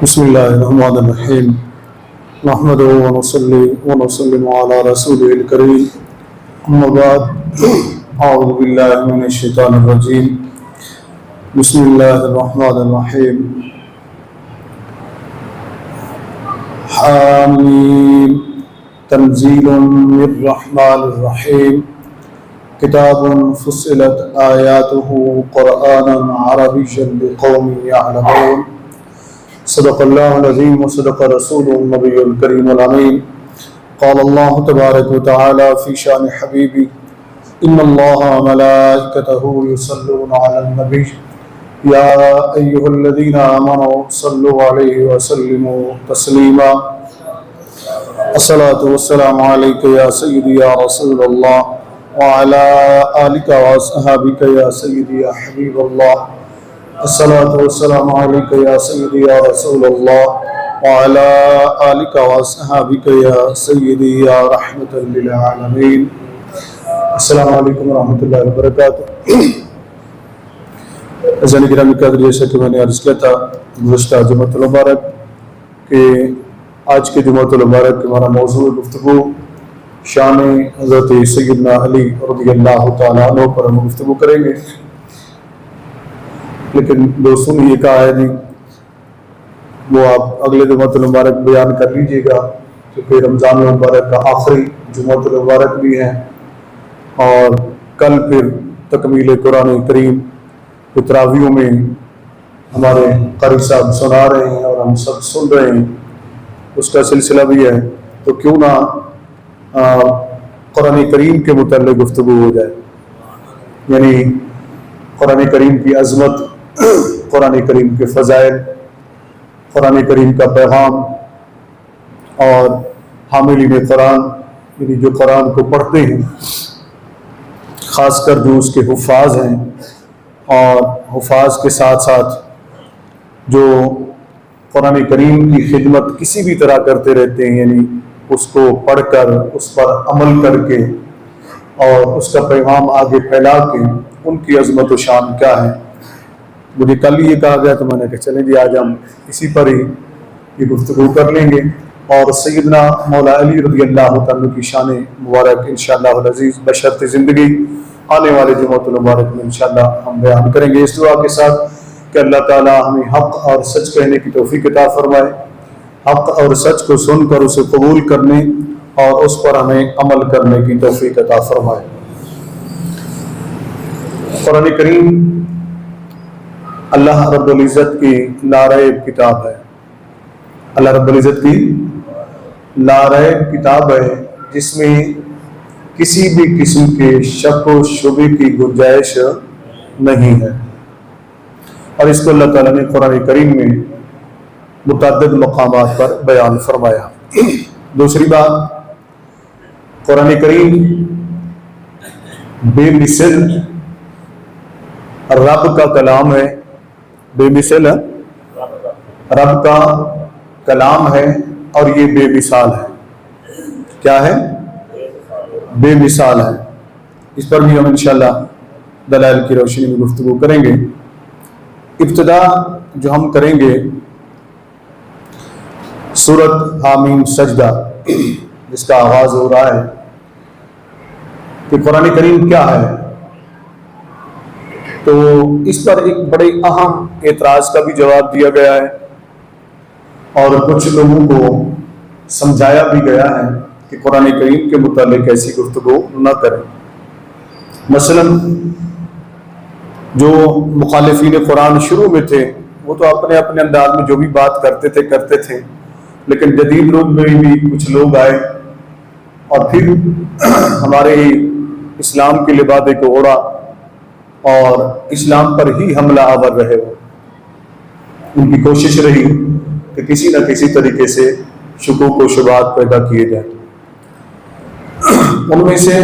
بسم الله الرحمن الرحيم نحمده ونصلي ونسلم على رسوله الكريم أما بعد أعوذ بالله من الشيطان الرجيم بسم الله الرحمن الرحيم حامیم تنزيل من الرحمن الرحيم كتاب فصلت آياته قرآنا عربيا لقوم يعلمون صدق الله العظيم وصدق رسوله النبي الكريم الأمين قال الله تبارك وتعالى في شأن حبيبي إن الله وملائكته يصلون على النبي يا أيها الذين آمنوا صلوا عليه وسلموا تسليما الصلاة والسلام عليك يا سيدي يا رسول الله وعلى آلك وأصحابك يا سيدي يا حبيب الله الصلاة والسلام عليك يا سيدي يا رسول الله وعلى آلك وأصحابك يا سيدي يا رحمة للعالمين السلام علیکم ورحمۃ اللہ وبرکاتہ۔ عزیزان گرامی قدر، جیسا کہ میں نے عرض کیا تھا گزشتہ جمعۃ المبارک کہ آج کے جمعۃ المبارک کے ہمارا موضوع گفتگو شان حضرت سیدنا علی رضی اللہ تعالیٰ عنہ پر ہم گفتگو کریں گے، لیکن دوستوں نے یہ کہا ہے جی وہ آپ اگلے جمعۃ المبارک بیان کر لیجئے گا، کیونکہ رمضان المبارک کا آخری جمعۃ المبارک بھی ہے اور کل پھر تکمیل قرآن کریم کے تراویحوں میں ہمارے قاری صاحب سنا رہے ہیں اور ہم سب سن رہے ہیں، اس کا سلسلہ بھی ہے، تو کیوں نہ قرآن کریم کے متعلق گفتگو ہو جائے، یعنی قرآن کریم کی عظمت، قرآن کریم کے فضائل، قرآن کریم کا پیغام اور حاملین قرآن یعنی جو قرآن کو پڑھتے ہیں، خاص کر جو اس کے حفاظ ہیں اور حفاظ کے ساتھ ساتھ جو قرآن کریم کی خدمت کسی بھی طرح کرتے رہتے ہیں، یعنی اس کو پڑھ کر اس پر عمل کر کے اور اس کا پیغام آگے پھیلا کے ان کی عظمت و شان کیا ہے۔ مجھے کل یہ کہا گیا تو میں نے کہا چلیں جی آج ہم اسی پر ہی یہ گفتگو کر لیں گے اور سیدنا مولا علی رضی اللہ تعالیٰ کی شان مبارک انشاءاللہ العزیز بشرط زندگی آنے والے جمعۃ المبارک میں انشاءاللہ ہم بیان کریں گے، اس دعا کے ساتھ کہ اللہ تعالیٰ ہمیں حق اور سچ کہنے کی توفیق عطا فرمائے، حق اور سچ کو سن کر اسے قبول کرنے اور اس پر ہمیں عمل کرنے کی توفیق عطا فرمائے۔ قرآن کریم اللہ رب العزت کی لاریب کتاب ہے، اللہ رب العزت کی لاریب کتاب ہے جس میں کسی بھی قسم کے شک و شبہ کی گنجائش نہیں ہے، اور اس کو اللہ تعالیٰ نے قرآن کریم میں متعدد مقامات پر بیان فرمایا۔ دوسری بات، قرآن کریم بے مثل رب کا کلام ہے، بے مثل رب کا کلام ہے اور یہ بے مثال ہے۔ کیا ہے؟ بے مثال ہے۔ اس پر بھی ہم انشاءاللہ دلائل کی روشنی میں گفتگو کریں گے۔ ابتدا جو ہم کریں گے سورۃ حامیم سجدہ جس کا آغاز ہو رہا ہے کہ قرآن کریم کیا ہے، تو اس پر ایک بڑے اہم اعتراض کا بھی جواب دیا گیا ہے اور کچھ لوگوں کو سمجھایا بھی گیا ہے کہ قرآن کریم کے متعلق ایسی گفتگو نہ کریں۔ مثلا جو مخالفین قرآن شروع میں تھے وہ تو اپنے اپنے انداز میں جو بھی بات کرتے تھے، لیکن جدید لوگ میں بھی کچھ لوگ آئے اور پھر ہمارے اسلام کے لبادے کو اوڑا اور اسلام پر ہی حملہ آور رہے ہو۔ ان کی کوشش رہی کہ کسی نہ کسی طریقے سے شکوک و شبہات پیدا کیے جائیں۔ ان میں سے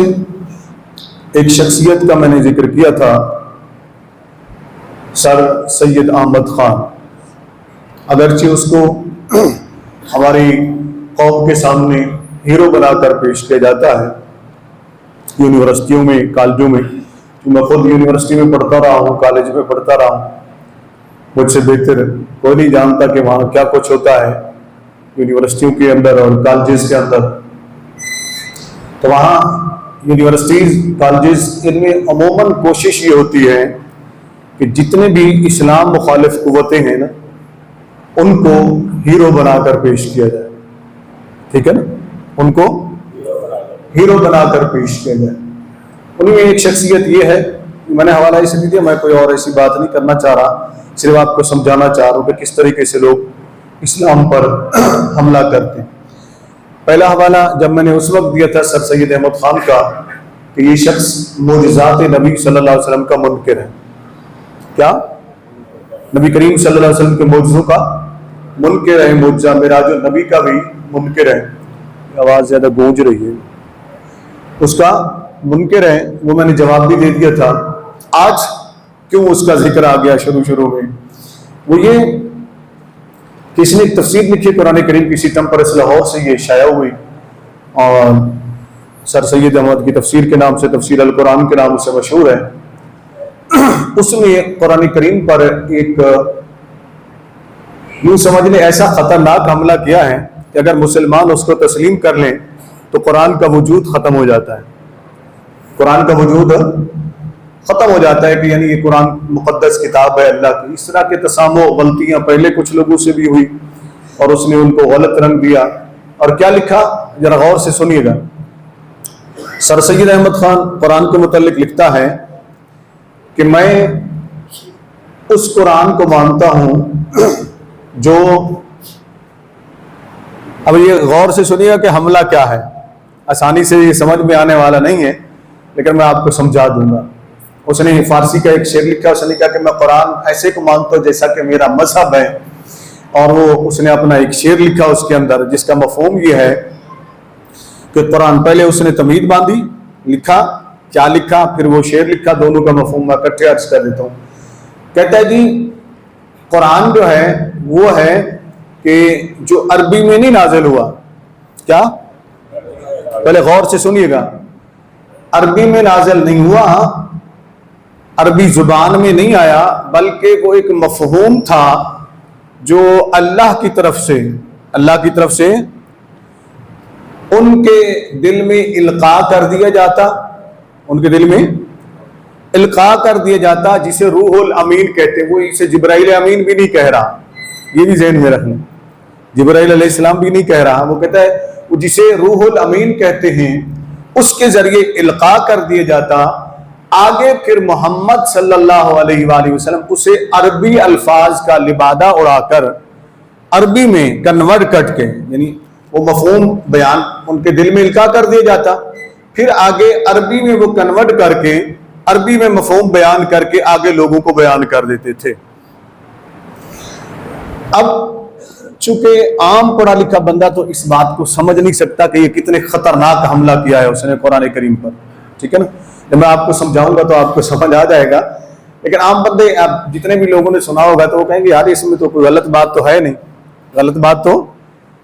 ایک شخصیت کا میں نے ذکر کیا تھا، سر سید احمد خان۔ اگرچہ اس کو ہماری قوم کے سامنے ہیرو بنا کر پیش کیا جاتا ہے یونیورسٹیوں میں، کالجوں میں، میں خود یونیورسٹی میں پڑھتا رہا ہوں، کالج میں پڑھتا رہا ہوں، مجھ سے بہتر کوئی نہیں جانتا کہ وہاں کیا کچھ ہوتا ہے یونیورسٹیوں کے اندر اور کالجز کے اندر. تو وہاں یونیورسٹیز کالجز ان میں عموماً کوشش یہ ہوتی ہے کہ جتنے بھی اسلام مخالف قوتیں ہیں نا ان کو ہیرو بنا کر پیش کیا جائے. ٹھیک ہے نا, ان کو ہیرو بنا کر پیش کیا جائے. ان میں ایک شخصیت یہ ہے, میں نے حوالہ اس لیے دیا, میں کوئی اور ایسی بات نہیں کرنا چاہ رہا, صرف آپ کو سمجھانا چاہ رہا ہوں کہ کس طریقے سے لوگ اسلام پر حملہ کرتے ہیں. پہلا حوالہ جب میں نے اس وقت دیا تھا سر سید احمد خان کا کہ یہ شخص معجزات نبی صلی اللہ علیہ وسلم کا منکر ہے. کیا نبی کریم صلی اللہ علیہ وسلم کے معجزوں کا منکر ہے, معجزہ معراج النبی کا بھی منکر ہے. آواز زیادہ گونج رہی ہے, اس کا منکر ہے. وہ میں نے جواب بھی دے دیا تھا. آج کیوں اس کا ذکر آ گیا شروع میں, وہ یہ کہ اس نے ایک تفسیر لکھی قرآن کریم کی ستم پر, لاہور سے یہ شائع ہوئی, اور سر سید احمد کی تفسیر کے نام سے, تفسیر القرآن کے نام سے مشہور ہے. اس میں قرآن کریم پر ایک یوں سمجھ لیں ایسا خطرناک حملہ کیا ہے کہ اگر مسلمان اس کو تسلیم کر لیں تو قرآن کا وجود ختم ہو جاتا ہے. قرآن کا وجود ختم ہو جاتا ہے کہ یعنی یہ قرآن مقدس کتاب ہے اللہ کی. اس طرح کے تسامح غلطیاں پہلے کچھ لوگوں سے بھی ہوئی اور اس نے ان کو غلط رنگ دیا. اور کیا لکھا ذرا غور سے سنیے گا. سر سید احمد خان قرآن کے متعلق لکھتا ہے کہ میں اس قرآن کو مانتا ہوں جو, اب یہ غور سے سنیے گا کہ حملہ کیا ہے, آسانی سے یہ سمجھ میں آنے والا نہیں ہے لیکن میں آپ کو سمجھا دوں گا. اس نے فارسی کا ایک شعر لکھا, اس نے کہا کہ میں قرآن ایسے کو مانتا ہوں جیسا کہ میرا مذہب ہے. اور وہ اس نے اپنا ایک شعر لکھا اس کے اندر جس کا مفہوم یہ ہے کہ قرآن, پہلے اس نے تمہید باندھی, لکھا کیا لکھا, پھر وہ شعر لکھا, دونوں کا مفہوم میں اکٹھے عرض کر دیتا ہوں. کہتا ہے جی قرآن جو ہے وہ ہے کہ جو عربی میں نہیں نازل ہوا. کیا, پہلے غور سے سنیے گا, عربی میں نازل نہیں ہوا, عربی زبان میں نہیں آیا, بلکہ وہ ایک مفہوم تھا جو اللہ کی طرف سے ان کے دل میں القاء کر دیا جاتا, ان کے دل میں القاء کر دیا جاتا, جسے روح الامین کہتے ہیں. وہ اسے جبرائیل امین بھی نہیں کہہ رہا, یہ بھی ذہن میں رکھنا, جبرائیل علیہ السلام بھی نہیں کہہ رہا. وہ کہتا ہے وہ جسے روح الامین کہتے ہیں اس کے ذریعے القاء کر دیا جاتا. آگے پھر محمد صلی اللہ علیہ وآلہ وسلم اسے عربی الفاظ کا لبادہ اڑا کر عربی میں کنورٹ کر کے, یعنی وہ مفہوم بیان ان کے دل میں القاء کر دیا جاتا, پھر آگے عربی میں وہ کنورٹ کر کے عربی میں مفہوم بیان کر کے آگے لوگوں کو بیان کر دیتے تھے. اب چونکہ عام پڑھا لکھا بندہ تو اس بات کو سمجھ نہیں سکتا کہ یہ کتنے خطرناک حملہ کیا ہے اس نے قرآن کریم پر. ٹھیک ہے نا, جب میں آپ کو سمجھاؤں گا تو آپ کو سمجھ آ جائے گا. لیکن عام بندے, آپ جتنے بھی لوگوں نے سنا ہوگا تو وہ کہیں گے یار اس میں تو کوئی غلط بات تو ہے نہیں, غلط بات تو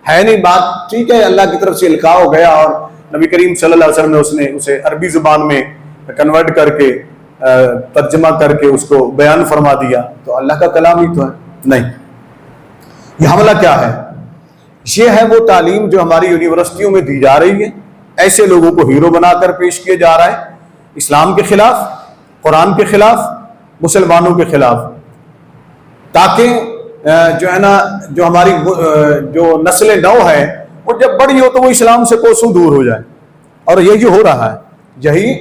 ہے نہیں. بات ٹھیک ہے, اللہ کی طرف سے القاء ہو گیا اور نبی کریم صلی اللہ علیہ وسلم نے اسے عربی زبان میں کنورٹ کر کے ترجمہ کر کے اس کو بیان فرما دیا, تو اللہ کا کلام ہی تو ہے. نہیں, یہ حملہ کیا ہے؟ یہ ہے وہ تعلیم جو ہماری یونیورسٹیوں میں دی جا رہی ہے. ایسے لوگوں کو ہیرو بنا کر پیش کیا جا رہا ہے اسلام کے خلاف, قرآن کے خلاف, مسلمانوں کے خلاف, تاکہ جو ہے نا جو ہماری جو نسل نو ہے وہ جب بڑی ہو تو وہ اسلام سے کوسوں دور ہو جائے. اور یہی ہو رہا ہے, یہی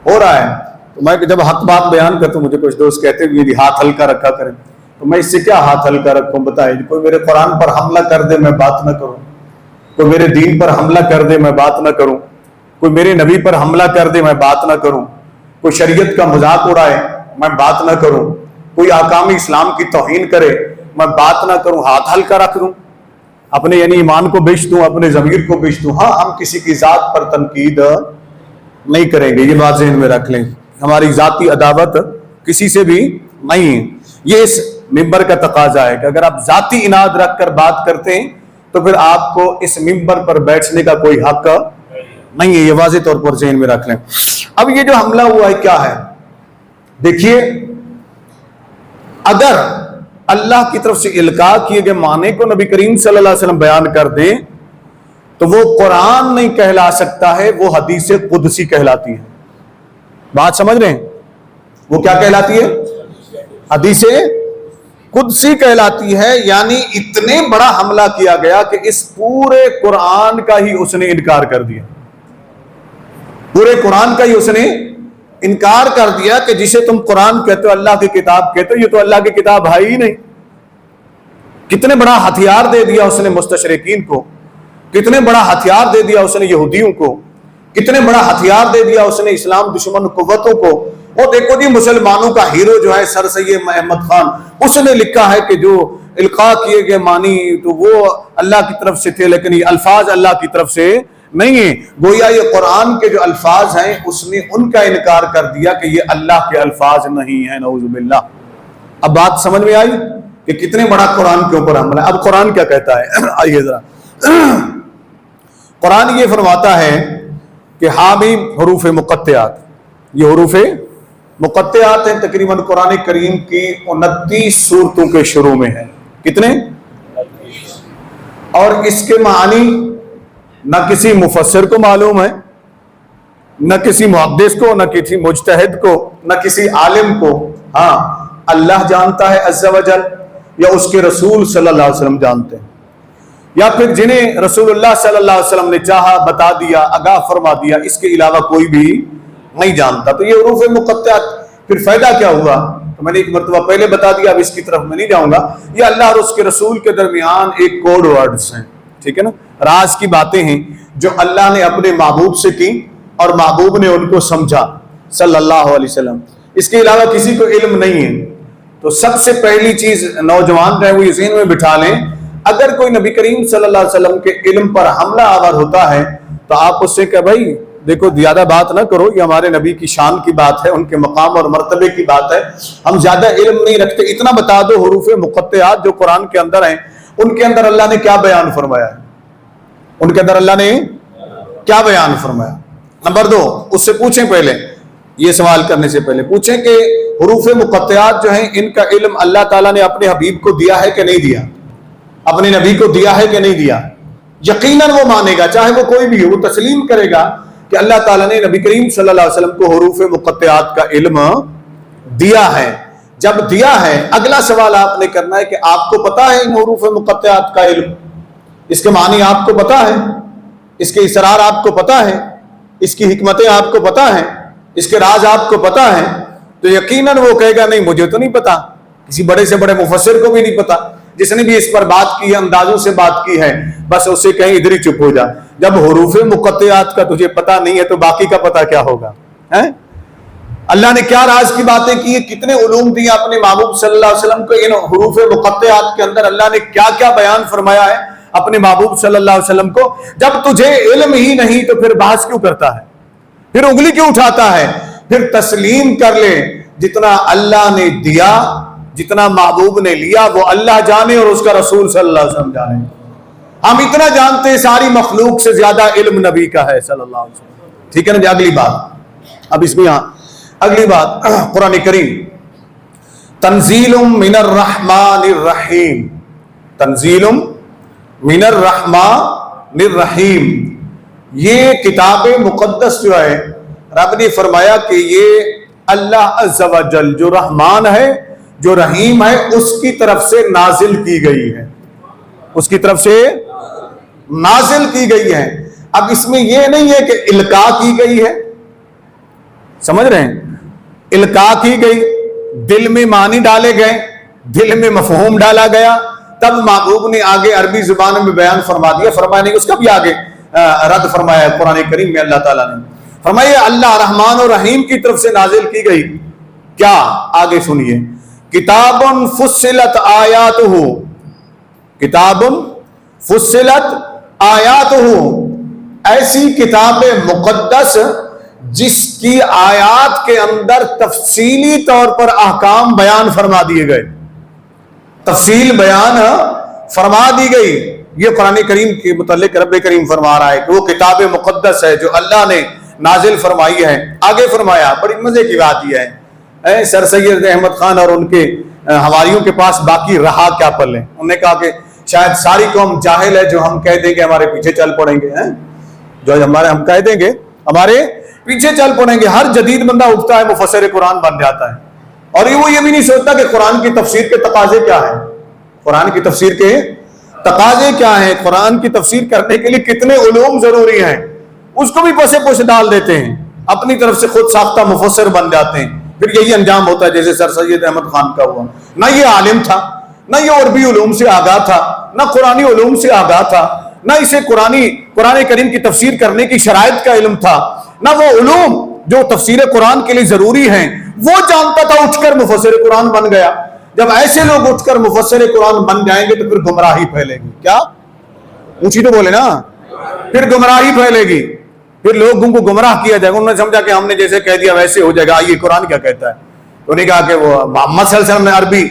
ہو رہا ہے. تو میں جب حق بات بیان کرتا ہوں, مجھے کچھ دوست کہتے ہیں یہ ہاتھ ہلکا رکھا کریں, تو میں اس سے کیا ہاتھ ہلکا رکھوں بتائیں. کوئی میرے قرآن پر حملہ کر دے میں بات نہ کروں, کوئی میرے دین پر حملہ کر دے میں بات نہ کروں, کوئی میرے نبی پر حملہ کر دے میں بات نہ کروں, کوئی شریعت کا مذاق اڑائے میں بات نہ کروں, کوئی احکام اسلام کی توہین کرے میں بات نہ کروں, ہاتھ ہلکا رکھ دوں, اپنے یعنی ایمان کو بیچ دوں, اپنے ضمیر کو بیچ دوں. ہاں, ہم کسی کی ذات پر تنقید نہیں کریں گے, یہ بات ذہن میں رکھ لیں. ہماری ذاتی عداوت کسی سے بھی نہیں ہے. یہ اس ممبر کا تقاضا ہے کہ اگر آپ ذاتی اناد رکھ کر بات کرتے ہیں تو پھر آپ کو اس ممبر پر بیٹھنے کا کوئی حق نہیں ہے. یہ واضح طور پر ذہن میں رکھ لیں. اب یہ جو حملہ ہوا ہے کیا ہے؟ دیکھیے, اگر اللہ کی طرف سے القاء کیے گئے معنی کو نبی کریم صلی اللہ علیہ وسلم بیان کر دیں تو وہ قرآن نہیں کہلا سکتا ہے، وہ حدیث قدسی کہلاتی ہے۔ بات سمجھ رہے ہیں؟ وہ کیا کہلاتی ہے؟ حدیث قدسی کہلاتی ہے۔ یعنی اتنے بڑا حملہ کیا گیا کہ اس پورے قرآن کا ہی اس نے انکار کر دیا، پورے قرآن کا ہی اس نے انکار کر دیا کہ جسے تم قرآن کہتے ہو، اللہ کی کتاب کہتے ہو، یہ تو اللہ کی کتاب ہے ہی نہیں۔ کتنے بڑا ہتھیار دے دیا اس نے مستشرقین کو، کتنے بڑا ہتھیار دے دیا اس نے یہودیوں کو، کتنے بڑا ہتھیار دے دیا اس نے اسلام دشمن قوتوں کو۔ اور دیکھو جی مسلمانوں کا ہیرو جو ہے سر سید احمد خان، اس نے لکھا ہے کہ جو القاء کیے گئے معنی تو وہ اللہ کی طرف سے تھے، لیکن یہ الفاظ اللہ کی طرف سے نہیں ہیں۔ گویا یہ قرآن کے جو الفاظ ہیں اس نے ان کا انکار کر دیا کہ یہ اللہ کے الفاظ نہیں ہیں، نعوذ باللہ۔ اب بات سمجھ میں آئی کہ کتنے بڑا قرآن کے اوپر حملہ ہے۔ اب قرآن کیا کہتا ہے؟ آئیے ذرا، قرآن یہ فرماتا ہے کہ حامیم حروف مقطعات، یہ حروف مقطعات ہیں، تقریباً قرآن کریم کی 29 سورتوں کے شروع میں ہیں۔ کتنے؟ اور اس کے معنی نہ کسی مفسر کو معلوم ہے، نہ کسی محدث کو، نہ کسی مجتہد کو، نہ کسی عالم کو۔ ہاں اللہ جانتا ہے عز و جل، یا اس کے رسول صلی اللہ علیہ وسلم جانتے ہیں، یا پھر جنہیں رسول اللہ صلی اللہ علیہ وسلم نے چاہا بتا دیا، آگاہ فرما دیا، اس کے علاوہ کوئی بھی نہیں جانتا۔ تو یہ حروف مقطعات، پھر فائدہ کیا ہوا؟ تو میں نے ایک مرتبہ پہلے بتا دیا، اب اس کی طرف میں نہیں جاؤں گا۔ یہ اللہ اور اس کے رسول کے درمیان ایک کوڈ ورڈز ہیں، ٹھیک ہے نا، راز کی باتیں ہیں جو اللہ نے اپنے محبوب سے کی اور محبوب نے ان کو سمجھا صلی اللہ علیہ وسلم، اس کے علاوہ کسی کو علم نہیں ہے۔ تو سب سے پہلی چیز نوجوان رہے وہ یہ ذہن میں بٹھا لیں، اگر کوئی نبی کریم صلی اللہ علیہ وسلم کے علم پر حملہ آور ہوتا ہے تو آپ اس سے کہ بھائی دیکھو زیادہ بات نہ کرو، یہ ہمارے نبی کی شان کی بات ہے، ان کے مقام اور مرتبے کی بات ہے، ہم زیادہ علم نہیں رکھتے، اتنا بتا دو حروف مقطعات جو قرآن کے اندر ہیں ان کے اندر اللہ نے کیا بیان فرمایا ہے، ان کے اندر اللہ نے کیا بیان فرمایا۔ نمبر 2، اس سے پوچھیں، پہلے یہ سوال کرنے سے پہلے پوچھیں کہ حروف مقطعات جو ہیں ان کا علم اللہ تعالیٰ نے اپنے حبیب کو دیا ہے کہ نہیں دیا، اپنے نبی کو دیا ہے کہ نہیں دیا؟ یقیناً وہ مانے گا، چاہے وہ کوئی بھی ہو، وہ تسلیم کرے گا کہ اللہ تعالیٰ نے نبی کریم صلی اللہ علیہ وسلم کو حروف مقطعات کا علم دیا ہے۔ جب دیا ہے، اگلا سوال آپ نے کرنا ہے کہ آپ کو پتا ہے ان حروف مقطعات کا علم، اس کے معنی آپ کو پتا ہے، اس کے اسرار آپ کو پتا ہے، اس کی حکمتیں آپ کو پتا ہیں، اس کے راز آپ کو پتا ہے، تو یقیناً وہ کہے گا نہیں مجھے تو نہیں پتا، کسی بڑے سے بڑے مفسر کو بھی نہیں پتا، جس نے بھی اس پر بات کی ہے، اندازوں سے بات کی ہے، بس اسے کہیں ادھر ہی چپ ہو جا۔ جب حروف مقطعات کا تجھے پتا نہیں ہے تو باقی کا پتا کیا ہوگا؟ اللہ نے کیا راز کی باتیں کی، کتنے علوم دیے اپنے محبوب صلی اللہ علیہ وسلم کو، ان حروف مقطعات کے اندر اللہ نے کیا کیا بیان فرمایا ہے اپنے محبوب صلی اللہ علیہ وسلم کو۔ جب تجھے علم ہی نہیں تو پھر بحث کیوں کرتا ہے، پھر انگلی کیوں اٹھاتا ہے؟ پھر تسلیم کر لے، جتنا اللہ نے دیا، جتنا محبوب نے لیا وہ اللہ جانے اور اس کا رسول صلی اللہ علیہ وسلم جانے۔ ہم اتنا جانتے ہیں ساری مخلوق سے زیادہ علم نبی کا ہے صلی اللہ علیہ وسلم، ٹھیک ہے نا جی۔ اگلی بات، اب اس میں یہاں اگلی بات، قرآن کریم تنزیل من الرحمن الرحیم، تنزیل من الرحمن الرحیم، یہ کتاب مقدس جو ہے رب نے فرمایا کہ یہ اللہ عز و جل جو رحمان ہے جو رحیم ہے اس کی طرف سے نازل کی گئی ہے، اس کی طرف سے نازل کی گئی ہے۔ اب اس میں یہ نہیں ہے کہ القاء کی گئی ہے، سمجھ رہے ہیں؟ القاء کی گئی، دل میں معنی ڈالے گئے، دل میں مفہوم ڈالا گیا، تب محبوب نے آگے عربی زبان میں بیان فرما دیا، فرمایا نہیں، اس کا بھی آگے رد فرمایا ہے قرآن کریم میں۔ اللہ تعالیٰ نے فرمایا اللہ رحمان اور رحیم کی طرف سے نازل کی گئی، کیا؟ آگے سنیے، کتاب فصلت آیاتہ، کتاب فصلت آیاتہ، ایسی کتاب مقدس جس کی آیات کے اندر تفصیلی طور پر احکام بیان فرما دیے گئے، تفصیل بیان فرما دی گئی۔ یہ قرآن کریم کے متعلق رب کریم فرما رہا ہے کہ وہ کتاب مقدس ہے جو اللہ نے نازل فرمائی ہے۔ آگے فرمایا، بڑی مزے کی بات یہ ہے، سر سید احمد خان اور ان کے ہماریوں کے پاس باقی رہا کیا پلے؟ انہوں نے کہا کہ شاید ساری قوم جاہل ہے جو ہم کہہ دیں گے ہمارے پیچھے چل پڑیں گے، جو ہم کہہ دیں گے ہمارے پیچھے چل پڑیں گے۔ ہر جدید بندہ اٹھتا ہے مفسر قرآن بن جاتا ہے، اور وہ یہ بھی نہیں سوچتا کہ قرآن کی تفسیر کے تقاضے کیا ہیں، قرآن کی تفسیر کے تقاضے کیا ہیں، قرآن کی تفسیر کرنے کے لیے کتنے علوم ضروری ہیں، اس کو بھی پسے پوش ڈال دیتے ہیں، اپنی طرف سے خود ساختہ مفسر بن جاتے ہیں۔ پھر یہی انجام ہوتا ہے جیسے سر سید احمد خان کا ہوا۔ نہ یہ عالم تھا، نہ یہ عربی علوم سے آگاہ تھا، نہ قرآنی علوم سے آگاہ تھا، نہ اسے قرآن کریم کی تفسیر کرنے کی شرائط کا علم تھا، نہ وہ علوم جو تفسیر قرآن کے لیے ضروری ہیں وہ جانتا تھا، اٹھ کر مفسر قرآن بن گیا۔ جب ایسے لوگ اٹھ کر مفسر قرآن بن جائیں گے تو پھر گمراہی پھیلے گی۔ کیا اونچی تو بولے نا، پھر گمراہی پھیلے گی، پھر لوگوں کو گمراہ کیا جائے گا۔ انہوں نے سمجھا کہ ہم نے جیسے کہہ دیا ویسے ہو جائے گا، یہ قرآن کیا کہتا ہے؟ انہوں نے کہا کہ وہ محمد صلی اللہ علیہ وسلم نے عربی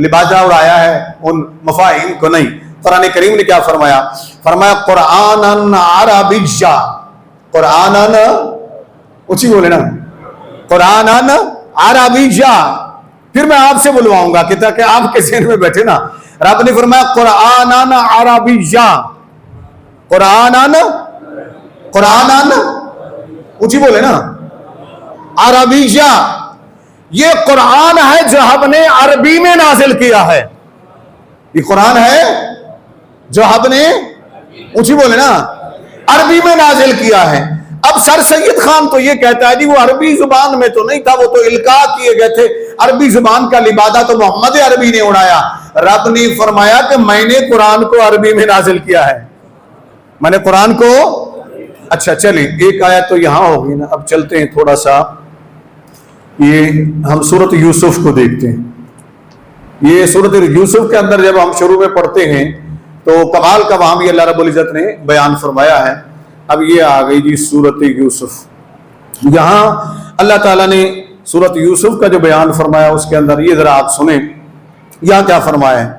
لبادہ اڑایا ہے، ان مفاہیم کو نہیں۔ قرآن کریم نے کیا فرمایا؟ فرمایا قرآناً عربیّا، قرآناً اونچی بولے نا، قرآناً عربیّا۔ پھر میں آپ سے بلواؤں گا کہ تاکہ آپ کے ذہن میں بیٹھے نا، رب نے فرمایا قرآناً عربیّا، قرآناً اونچی بولے نا، عربیّا۔ یہ قرآن ہے جو ہم نے عربی میں نازل کیا ہے، یہ قرآن ہے جو ہم نے اونچی بولے نا عربی میں نازل کیا ہے۔ اب سر سید خان تو یہ کہتا ہے جی وہ عربی زبان میں تو نہیں تھا، وہ تو القاء کیے گئے تھے، عربی زبان کا لبادہ تو محمد عربی نے اڑایا۔ رب نے فرمایا کہ میں نے قرآن کو عربی میں نازل کیا ہے، میں نے قرآن کو۔ اچھا چلیں ایک آیت تو یہاں ہوگی نا، اب چلتے ہیں تھوڑا سا، یہ ہم سورۃ یوسف کو دیکھتے ہیں۔ یہ سورۃ یوسف کے اندر جب ہم شروع میں پڑھتے ہیں تو کمال کا وہاں بھی اللہ رب العزت نے بیان فرمایا ہے۔ اب یہ آ گئی جی سورۃ یوسف، یہاں اللہ تعالیٰ نے سورۃ یوسف کا جو بیان فرمایا اس کے اندر یہ ذرا آپ سنیں، یہاں کیا فرمایا ہے۔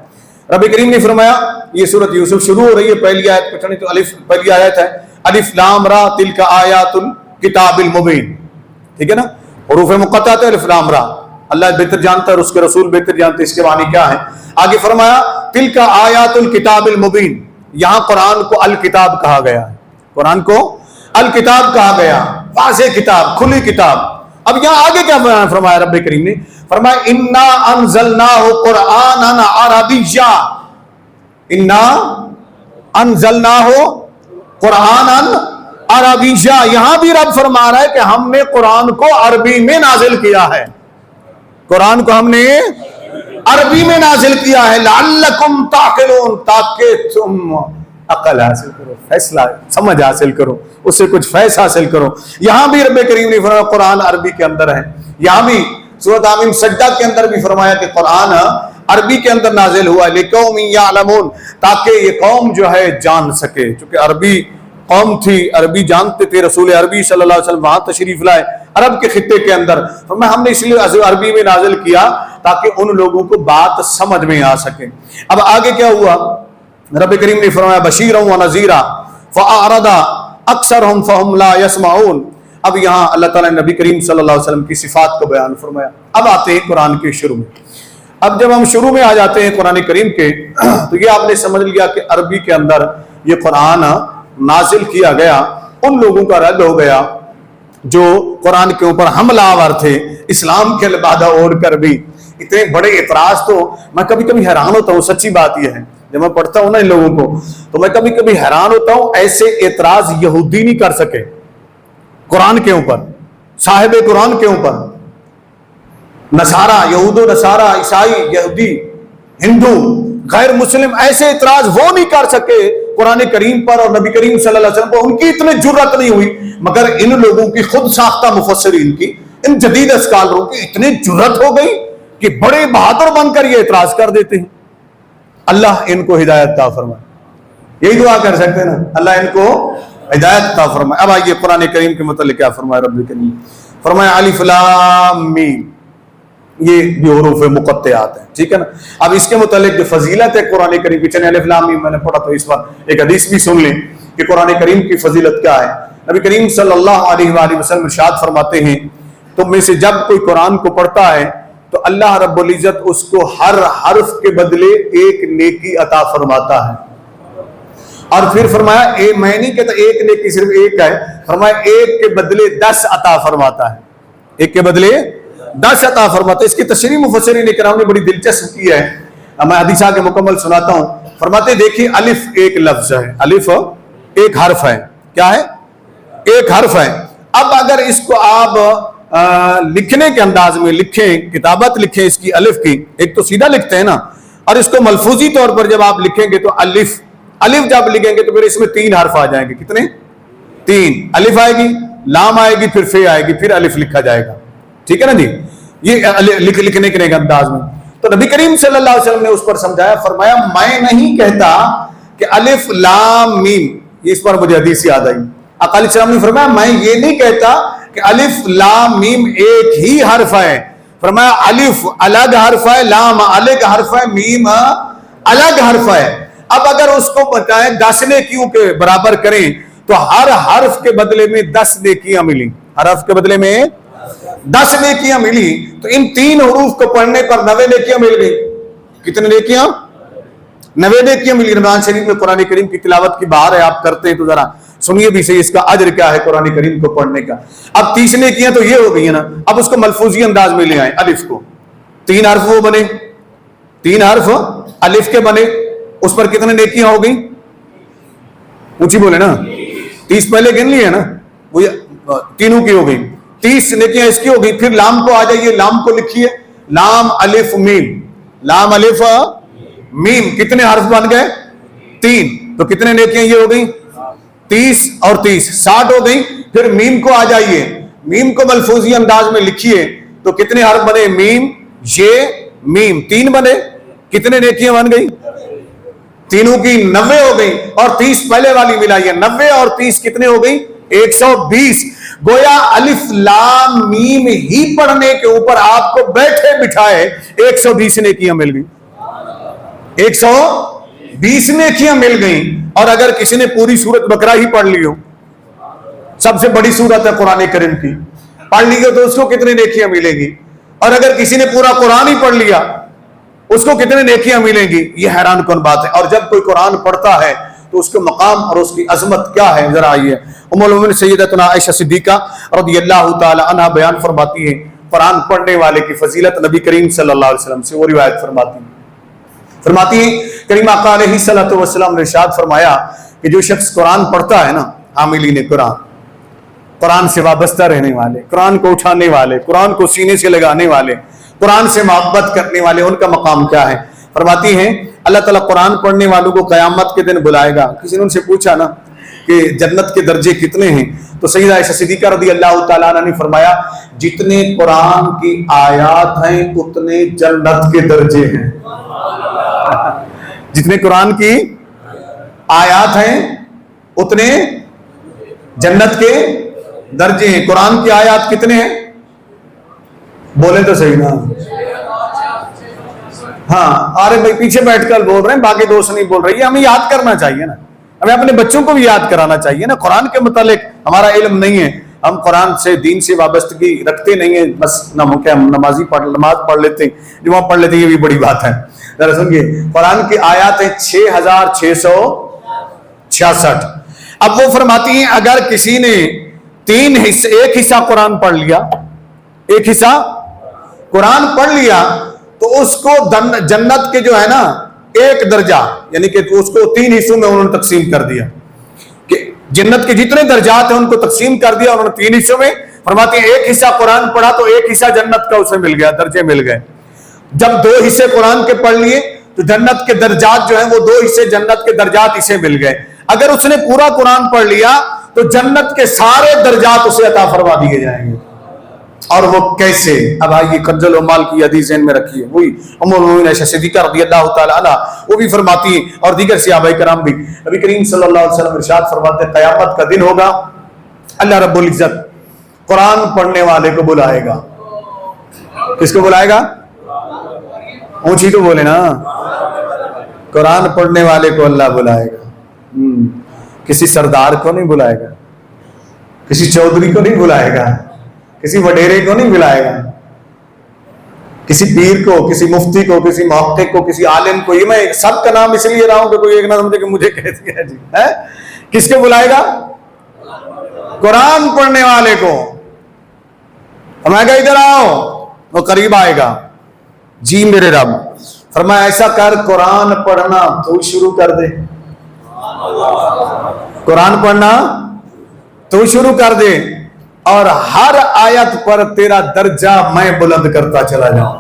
رب کریم نے فرمایا، یہ سورۃ یوسف شروع ہو رہی ہے، پہلی آیت پڑھیں تو پہلی آیت ہے الف لام را تلک آیات الکتاب المبین، ٹھیک ہے نا، حروف مقطعات الف لام را، اللہ بہتر جانتا ہے اور اس کے رسول بہتر جانتے اس کے معنی کیا ہے۔ آگے فرمایا تلک آیات الکتاب المبین، یہاں قرآن کو الکتاب کہا گیا ہے، قرآن کو الکتاب کہا گیا، واضح کتاب، کھلی کتاب۔ اب یہاں آگے کیا فرمایا رب کریم نے؟ فرمایا انا انزلناہ قرآنا عربیا، انا انزلناہ قرآنا عربیہ۔ یہاں بھی رب فرما رہا ہے کہ ہم نے قرآن کو عربی میں نازل کیا ہے، قرآن کو ہم نے عربی میں نازل کیا ہے، لعلکم تعقلون، تاکہ تم عقل حاصل کرو، فیصلہ سمجھ حاصل کرو، اس سے کچھ فیض حاصل کرو۔ یہاں بھی رب کریم نے فرمایا قرآن عربی کے اندر ہے۔ یہاں بھی سورۃ آمین سجدہ کے اندر بھی فرمایا کہ قرآن عربی کے اندر نازل ہوا ہے، لقوم یعلمون، تاکہ یہ قوم جو ہے جان سکے، چونکہ عربی قوم تھی، عربی جانتے تھے، رسول عربی صلی اللہ علیہ وسلم وہاں تشریف لائے عرب کے خطے کے اندر، فرمایا ہم نے اس لیے عربی میں نازل کیا تاکہ ان لوگوں کو بات سمجھ میں آ سکے۔ اب آگے کیا ہوا؟ رب کریم نے فرمایا بشیرا و نذیرا فاعرض اکثرهم فهم لا يسمعون۔ اب یہاں اللہ تعالیٰ نے نبی کریم صلی اللہ علیہ وسلم کی صفات کو بیان فرمایا۔ اب آتے ہیں قرآن کے شروع میں۔ اب جب ہم شروع میں آ جاتے ہیں قرآن کریم کے، تو یہ آپ نے سمجھ لیا کہ عربی کے اندر یہ قرآن نازل کیا گیا، ان لوگوں کا رد ہو گیا جو قرآن کے اوپر حملہ آور تھے، اسلام کے لبادہ اوڑھ کر بھی اتنے بڑے اعتراض۔ تو میں کبھی کبھی حیران ہوتا ہوں، سچی بات یہ ہے، جب میں پڑھتا ہوں نا ان لوگوں کو تو میں کبھی کبھی حیران ہوتا ہوں، ایسے اعتراض یہودی نہیں کر سکے قرآن کے اوپر، صاحب قرآن کے اوپر، نصارہ، یہود و نصارہ، عیسائی، یہودی، ہندو، غیر مسلم، ایسے اعتراض وہ نہیں کر سکے قرآن کریم پر اور نبی کریم صلی اللہ علیہ وسلم پر، ان کی اتنے جرأت نہیں ہوئی، مگر ان لوگوں کی خود ساختہ مفسرین کی، ان جدید اسکالروں کی اتنے جرأت ہو گئی کہ بڑے بہادر بن کر یہ اعتراض کر دیتے ہیں۔ اللہ ان کو ہدایت عطا فرمائے، یہی دعا کر سکتے ہیں نا، اللہ ان کو ہدایت عطا فرمائے۔ اب آئیے قرآن کریم کے متعلق کیا فرمایا رب کریم؟ فرمایا الف لام میم، یہ حروف مقطعات ہیں، ٹھیک ہے نا۔ اب اس کے متعلق جو فضیلت ہے قرآن کریم کی، چلیں الف لام میم میں نے پڑھا تو اس بار ایک حدیث بھی سن لیں کہ قرآن کریم کی فضیلت کیا ہے۔ نبی کریم صلی اللہ علیہ وآلہ وسلم ارشاد فرماتے ہیں تم میں سے جب کوئی قرآن کو پڑھتا ہے تو اللہ رب العزت اس کو ہر حرف کے بدلے ایک نیکی عطا فرماتا ہے. اور پھر فرمایا میں نہیں کہتا ایک نیکی صرف ایک ہے، فرمایا ایک کے بدلے 10 عطا فرماتا ہے، ایک کے بدلے 10 عطا فرماتا ہے. اس کی تشریح مفسرین کرام نے بڑی دلچسپ کی ہے، میں حدیث کے مکمل سناتا ہوں. فرماتے دیکھیے الف ایک لفظ ہے، الف ایک حرف ہے. کیا ہے؟ ایک حرف ہے. اب اگر اس کو آپ لکھنے کے انداز میں لکھیں، کتابت لکھیں اس کی الف کی، ایک تو سیدھا لکھتے ہیں نا، اور اس کو ملفوظی طور پر جب آپ لکھیں گے تو الف جب لکھیں گے تو پھر اس میں 3 حرف آ جائیں گے. کتنے؟ 3. الف آئے گی، لام آئے گی، پھر فے آئے گی، پھر الف لکھا جائے گا. ٹھیک ہے نا جی؟ یہ لکھنے کے انداز میں. تو نبی کریم صلی اللہ علیہ وسلم نے اس پر سمجھایا، فرمایا میں نہیں کہتا کہ الف لام میم، یہ اس پر مجھے حدیث یاد آئی. آقا علیہ السلام نے فرمایا میں یہ نہیں کہتا کہ الف لام میم ایک ہی حرف ہے. فرمایا الف الگ حرف ہے، لام الگ حرف ہے، میم الگ حرف ہے. اب اگر اس کو بتائیں 10 نیکیوں کے برابر کریں تو ہر حرف کے بدلے میں 10 نیکیاں ملی، ہر حرف کے بدلے میں 10 نیکیاں ملی. تو ان 3 حروف کو پڑھنے پر 90 نیکیاں مل گئی. کتنے نیکیاں؟ 90 نیکیاں ملی. رمضان شریف میں قرآن کریم کی تلاوت کی بہار ہے، آپ کرتے ہیں تو ذرا سنیے بھی صحیح اس کا اجر کیا ہے قرآن کریم کو پڑھنے کا. اب 30 نیکیاں تو یہ ہو گئی ہیں نا، اب اس کو ملفوظی انداز میں لے آئیں. الف کو 3 حرف وہ بنے، 3 حرف الف کے بنے، اس پر کتنے نیکیاں ہو گئی؟ اونچی بولے نا. 30 پہلے گن لیے نا، وہ تینوں کی ہو گئی. 30 نیکیاں اس کی ہو گئی. پھر لام کو آ جائیے، لام کو لکھیے، لام الف میم، لام الف میم. کتنے حرف بن گئے؟ 3. تو کتنے نیکیاں یہ ہو گئی؟ 30 اور 30 60 ہو گئی. پھر میم کو آ جائیے، میم کو ملفوظی انداز میں لکھیے تو کتنے حرف بنے؟ میم یہ میم 3 بنے. کتنے نیکیاں بن گئی؟ تینوں کی 90 ہو گئی. اور 30 پہلے والی ملائیے، 90 اور 30 کتنے ہو گئی؟ 120. گویا الف لام میم ہی پڑھنے کے اوپر آپ کو بیٹھے بٹھائے 120 نیکیاں مل گئی. 120 نیکیاں مل گئیں. اور اگر کسی نے پوری سورت بقرہ ہی پڑھ لی ہو، سب سے بڑی سورت ہے قرآن کریم کی، پڑھ لی گئی تو اس کو کتنے نیکیاں ملے گی؟ اور اگر کسی نے پورا قرآن ہی پڑھ لیا اس کو کتنے نیکیاں ملیں گی؟ یہ حیران کن بات ہے. اور جب کوئی قرآن پڑھتا ہے تو اس کے مقام اور اس کی عظمت کیا ہے ذرا آئیے. ام المؤمنین سیدتنا عائشہ صدیقہ رضی اللہ تعالی عنہا بیان فرماتی ہیں قرآن پڑھنے والے کی فضیلت. نبی کریم صلی اللہ علیہ وسلم سے وہ روایت فرماتی ہیں کریم آقا علیہ الصلوۃ والسلام نے ارشاد فرمایا کہ جو شخص قرآن پڑھتا ہے نا، حاملین قرآن، قرآن سے وابستہ رہنے والے، قرآن کو اٹھانے والے، قرآن کو سینے سے لگانے والے، قرآن سے محبت کرنے والے، ان کا مقام کیا ہے؟ فرماتی ہیں اللہ تعالیٰ قرآن پڑھنے والوں کو قیامت کے دن بلائے گا. کسی نے ان سے پوچھا نا کہ جنت کے درجے کتنے ہیں، تو سیدہ عائشہ صدیقہ رضی اللہ تعالیٰ عنہ نے فرمایا جتنے قرآن کی آیات ہیں اتنے جنت کے درجے ہیں. جتنے قرآن کی آیات ہیں اتنے جنت کے درجے ہیں. قرآن کی آیات کتنے ہیں؟ بولیں تو صحیح نا. ہاں ارے بھائی پیچھے بیٹھ کر بول رہے ہیں، باقی دوست نہیں بول رہی ہے. ہمیں یاد کرنا چاہیے نا، ہمیں اپنے بچوں کو بھی یاد کرانا چاہیے نا. قرآن کے متعلق ہمارا علم نہیں ہے، ہم قرآن سے دین سے وابستگی رکھتے نہیں ہیں، بس نماز پڑھ لیتے ہیں، جمعہ پڑھ لیتے ہیں، یہ بھی بڑی بات ہے. ذرا سنیے قرآن کی آیات ہیں 6666. اب وہ فرماتی ہیں اگر کسی نے 3 حصے، ایک حصہ قرآن پڑھ لیا، ایک حصہ قرآن پڑھ لیا تو اس کو جنت کے جو ہے نا ایک درجہ، یعنی کہ اس کو 3 حصوں میں انہوں نے تقسیم کر دیا کہ جنت کے جتنے درجات ہیں ان کو تقسیم کر دیا انہوں نے 3 حصوں میں. فرماتی ہیں ایک حصہ قرآن پڑھا تو ایک حصہ جنت کا اسے مل گیا، درجے مل گئے. جب 2 حصے قرآن کے پڑھ لیے تو جنت کے درجات جو ہیں وہ 2 حصے جنت کے درجات اسے مل گئے. اگر اس نے پورا قرآن پڑھ لیا تو جنت کے سارے درجات اسے عطا فرما دیے جائیں گے. اور وہ کیسے؟ اب آئیے کنز العمال کی حدیث ذہن میں رکھیے. وہی ام المؤمنین عائشہ صدیقہ رضی اللہ تعالی عنہا وہ بھی فرماتی ہیں اور دیگر صحابہ کرام بھی. نبی کریم صلی اللہ علیہ وسلم ارشاد فرماتے ہیں قیامت کا دن ہوگا، اللہ رب العزت قرآن پڑھنے والے کو بلائے گا. کس کو بلائے گا؟ اونچی تو بولے نا. قرآن پڑھنے والے کو اللہ بلائے گا. کسی سردار کو نہیں بلائے گا، کسی چودھری کو نہیں بلائے گا، کسی وڈیرے کو نہیں بلائے گا، کسی پیر کو، کسی مفتی کو، کسی محقق کو، کسی عالم کو، یہ میں سب کا نام اس لیے رہا ہوں کہ کوئی ایک نہ سمجھے کہ مجھے کہہ دیا جی ہے. کس کو بلائے گا؟ قرآن پڑھنے والے کو. فرمائے گا ادھر آؤ، وہ قریب آئے گا. جی میرے رب. فرمایا ایسا کر، قرآن پڑھنا تو شروع کر دے. قرآن پڑھنا تو شروع کر دے، اور ہر آیت پر تیرا درجہ میں بلند کرتا چلا جاؤں.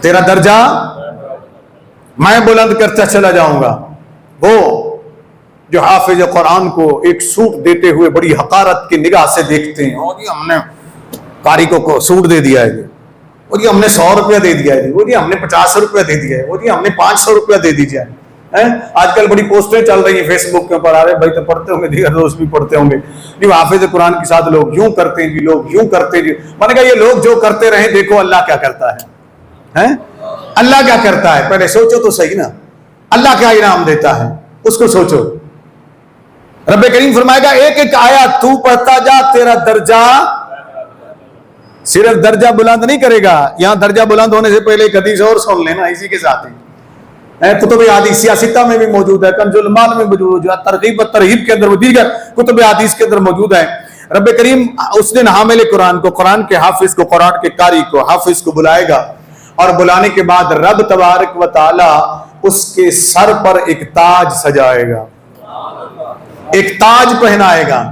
تیرا درجہ میں بلند کرتا چلا جاؤں گا. وہ جو حافظ قرآن کو ایک سوٹ دیتے ہوئے بڑی حقارت کی نگاہ سے دیکھتے ہیں، وہ جی ہم نے قاری کو سوٹ دے دیا ہے، وہ جی ہم نے 100 روپیہ دے دیا ہے، وہ جی ہم نے 50 روپیہ دے دیا ہے، وہ جی ہم نے 500 روپیہ دے دیجیے. آج کل بڑی پوسٹیں چل رہی ہیں فیس بک کے اوپر، آ رہے بھائی تو پڑھتے ہوں گے، دیگر دوست بھی پڑھتے ہوں گے جی حافظ قرآن کے ساتھ لوگ یوں کرتے ہیں جی، لوگ یوں کرتے ہیں جی. میں نے کہا یہ لوگ جو کرتے رہیں، دیکھو اللہ کیا کرتا ہے. اللہ کیا کرتا ہے پہلے سوچو تو صحیح نا. اللہ کیا انعام دیتا ہے اس کو سوچو. رب کریم فرمائے گا ایک ایک آیات تو پڑھتا جا، تیرا درجہ صرف درجہ بلند نہیں کرے گا. یہاں درجہ بلند ہونے سے پہلے ایک حدیث اور سن لینا اسی کے ساتھ ہی. کتب حدیث ستہ میں بھی موجود ہے، کنز المال میں موجود ہے، ترغیب و ترہیب کے اندر، دیگر کتب حدیث کے اندر موجود ہے. رب کریم اس دن حامل قرآن کو، قرآن کے حافظ کو، قرآن کے قاری کو، حافظ کو بلائے گا، اور بلانے کے بعد رب تبارک و تعالی اس کے سر پر ایک تاج سجائے گا، ایک تاج پہنائے گا.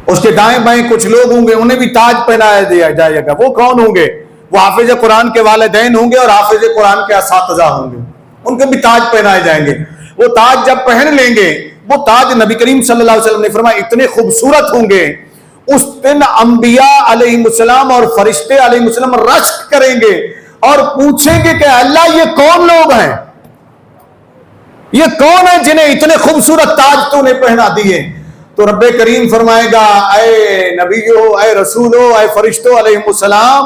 اس کے دائیں بائیں کچھ لوگ ہوں گے، انہیں بھی تاج پہنایا دیا جائے گا. وہ کون ہوں گے؟ وہ حافظ قرآن کے والدین ہوں گے اور حافظ قرآن کے اساتذہ ہوں گے، ان کو بھی تاج پہنائے جائیں گے. وہ تاج جب پہن لیں گے، وہ تاج نبی کریم صلی اللہ علیہ وسلم نے فرمایا اتنے خوبصورت ہوں گے، اس دن انبیاء علیہ السلام اور فرشتے علیہ السلام رشک کریں گے اور پوچھیں گے کہ اللہ یہ کون لوگ ہیں، یہ کون ہیں جنہیں اتنے خوبصورت تاج تو نے پہنا دیے. تو رب کریم فرمائے گا اے نبیو، اے رسولو، اے فرشتو علیہ السلام،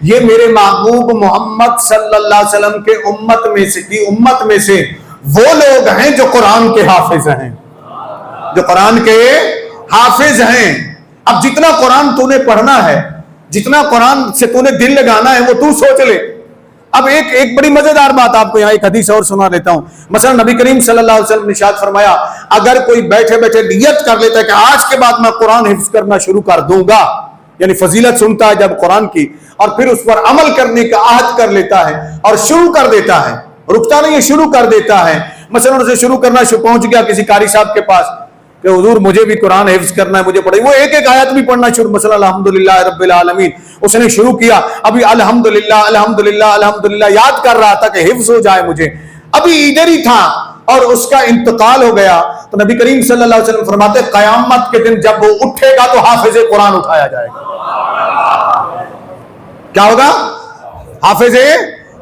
یہ میرے محبوب محمد صلی اللہ علیہ وسلم کے امت میں سے وہ لوگ ہیں جو قرآن کے حافظ ہیں، جو قرآن کے حافظ ہیں. اب جتنا قرآن تو نے پڑھنا ہے، جتنا قرآن سے تو نے دل لگانا ہے، وہ تو سوچ لے. اب ایک بڑی مزیدار بات آپ کو یہاں ایک حدیث اور سنا لیتا ہوں. مثلا نبی کریم صلی اللہ علیہ وسلم نے ارشاد فرمایا اگر کوئی بیٹھے بیٹھے نیت کر لیتا ہے کہ آج کے بعد میں قرآن حفظ کرنا شروع کر دوں گا، یعنی فضیلت سنتا ہے جب قرآن کی، اور پھر اس پر عمل کرنے کا عہد کر لیتا ہے اور شروع کر دیتا ہے، رکتا نہیں ہے، شروع کر دیتا ہے. مثلا اسے شروع کرنا پہنچ گیا کسی قاری صاحب کے پاس کہ حضور مجھے بھی قرآن حفظ کرنا ہے، مجھے پڑھے، وہ ایک ایک آیت بھی پڑھنا شروع، مثلا الحمدللہ رب العالمین اس نے شروع کیا، ابھی الحمدللہ الحمدللہ الحمدللہ یاد کر رہا تھا کہ حفظ ہو جائے مجھے، ابھی ادھر ہی تھا اور اس کا انتقال ہو گیا. تو نبی کریم صلی اللہ علیہ وسلم فرماتے قیامت کے دن جب وہ اٹھے گا تو حافظ قرآن اٹھایا جائے گا. کیا ہوگا؟ حافظ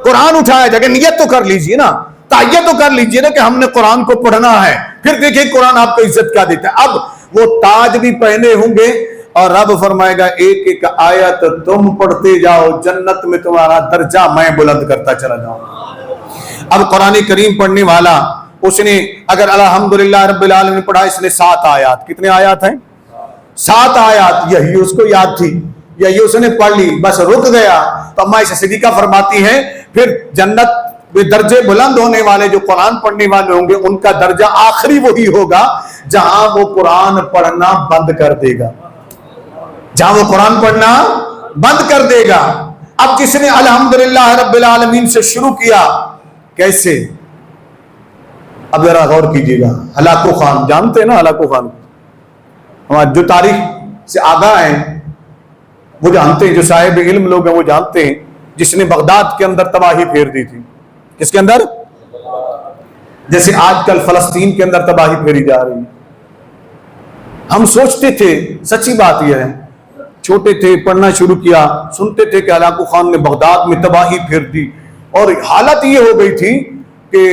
قرآن اٹھایا جائے گا. نیت تو کر لیجئے نا، تائید تو کر لیجئے نا کہ ہم نے قرآن کو پڑھنا ہے، پھر دیکھیں قرآن آپ کو عزت کیا دیتا ہے. اب وہ تاج بھی پہنے ہوں گے اور رب فرمائے گا ایک ایک آیت تم پڑھتے جاؤ، جنت میں تمہارا درجہ میں بلند کرتا چلا جاؤں. اب قرآن کریم پڑھنے والا، اس نے اگر الحمدللہ رب العالمین پڑھا، اس نے 7 آیات، کتنے آیات ہیں؟ 7 آیات. یہی اس کو یاد تھی، یہی اس نے پڑھ لی، بس رک گیا. تو اماں عائشہ صدیقہ فرماتی ہیں پھر جنت میں درجے بلند ہونے والے جو قرآن پڑھنے والے ہوں گے ان کا درجہ آخری وہی ہوگا جہاں وہ قرآن پڑھنا بند کر دے گا، جہاں وہ قرآن پڑھنا بند کر دے گا. اب جس نے الحمدللہ رب العالمین سے شروع کیا، کیسے؟ اب ذرا غور کیجیے گا. ہلاکو خان جانتے ہیں نا؟ ہلاکو خان ہمارے جو تاریخ سے آگاہ ہیں وہ جانتے ہیں، جو صاحب علم لوگ ہیں وہ جانتے ہیں، جس نے بغداد کے اندر تباہی پھیر دی تھی. کس کے اندر؟ جیسے آج کل فلسطین کے اندر تباہی پھیری جا رہی. ہم سوچتے تھے، سچی بات یہ ہے، چھوٹے تھے پڑھنا شروع کیا، سنتے تھے کہ ہلاکو خان نے بغداد میں تباہی پھیر دی، اور حالت یہ ہو گئی تھی کہ